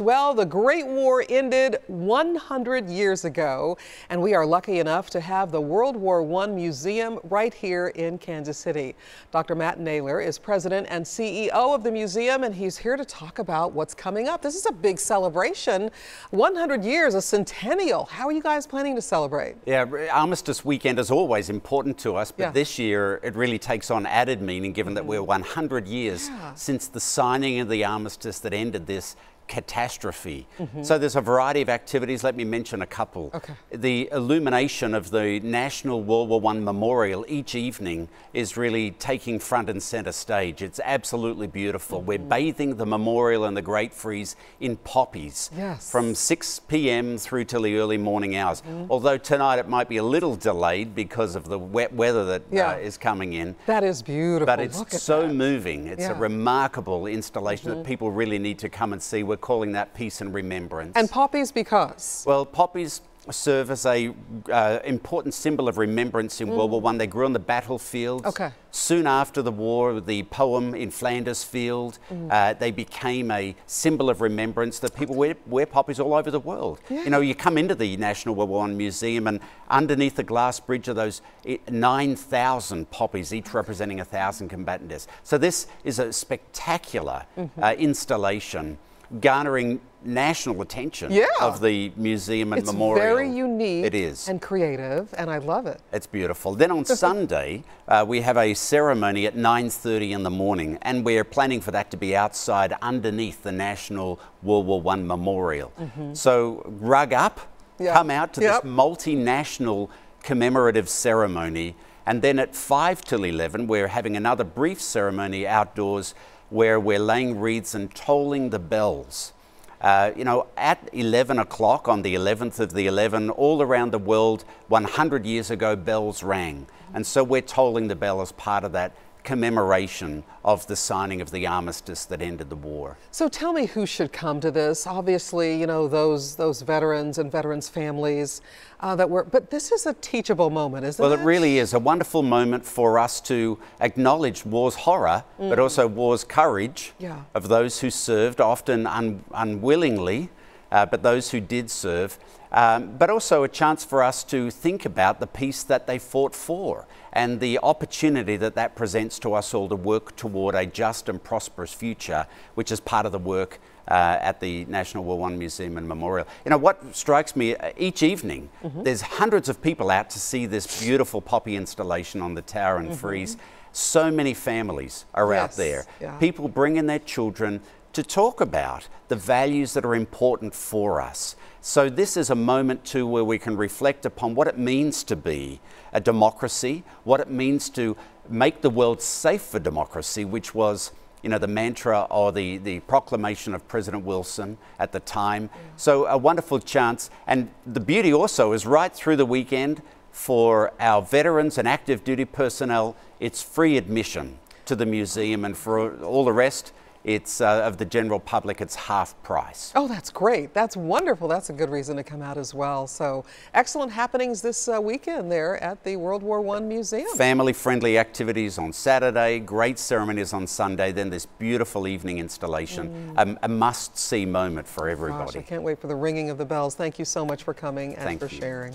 Well, the Great War ended 100 years ago, and we are lucky enough to have the World War I Museum right here in Kansas City. Dr. Matt Naylor is president and CEO of the museum, and he's here to talk about what's coming up. This is a big celebration. 100 years, a centennial. How are you guys planning to celebrate? Yeah, Armistice Weekend is always important to us, but this year it really takes on added meaning given that we're 100 years since the signing of the armistice that ended this catastrophe. So there's a variety of activities. Let me mention a couple. The illumination of the National World War I Memorial each evening is really taking front and center stage. It's absolutely beautiful. We're bathing the memorial and the Great Freeze in poppies from 6 p.m. through till the early morning hours. Although tonight it might be a little delayed because of the wet weather that is coming in. That is beautiful. But it's so moving. It's a remarkable installation that people really need to come and see. We're calling that Peace and Remembrance. And poppies because? Well, poppies serve as a important symbol of remembrance in World War I. They grew on the battlefields. Soon after the war, the poem in Flanders Field, they became a symbol of remembrance that people wear poppies all over the world. You know, you come into the National World War I Museum and underneath the glass bridge are those 9,000 poppies, each representing 1,000 combatant deaths. So this is a spectacular installation, garnering national attention of the museum and memorial. It's very unique. It is. And creative, and I love it. It's beautiful. Then on Sunday, we have a ceremony at 9:30 in the morning, and we're planning for that to be outside underneath the National World War I Memorial. So rug up, come out to this multinational commemorative ceremony, and then at 5 till 11, we're having another brief ceremony outdoors where we're laying wreaths and tolling the bells. You know, at 11 o'clock on the 11th of the 11, all around the world, 100 years ago, bells rang. And so we're tolling the bell as part of that commemoration of the signing of the armistice that ended the war. So tell me who should come to this. Obviously, you know, those veterans and veterans' families but this is a teachable moment, isn't it? Well, it really is a wonderful moment for us to acknowledge war's horror, but also war's courage of those who served, often unwillingly, but those who did serve. But also a chance for us to think about the peace that they fought for and the opportunity that that presents to us all to work toward a just and prosperous future, which is part of the work at the National War I Museum and Memorial. You know, what strikes me, each evening, there's hundreds of people out to see this beautiful poppy installation on the tower and frieze. So many families are out there. People bringing their children to talk about the values that are important for us. So this is a moment too where we can reflect upon what it means to be a democracy, what it means to make the world safe for democracy, which was, you know, the mantra or the proclamation of President Wilson at the time. So a wonderful chance. And the beauty also is right through the weekend for our veterans and active duty personnel, it's free admission to the museum, and for all the rest, it's of the general public, it's half price. Oh, that's great. That's wonderful. That's a good reason to come out as well. So excellent happenings this weekend there at the World War I Museum. Family-friendly activities on Saturday, great ceremonies on Sunday, then this beautiful evening installation, a must-see moment for everybody. Gosh, I can't wait for the ringing of the bells. Thank you so much for coming and for sharing.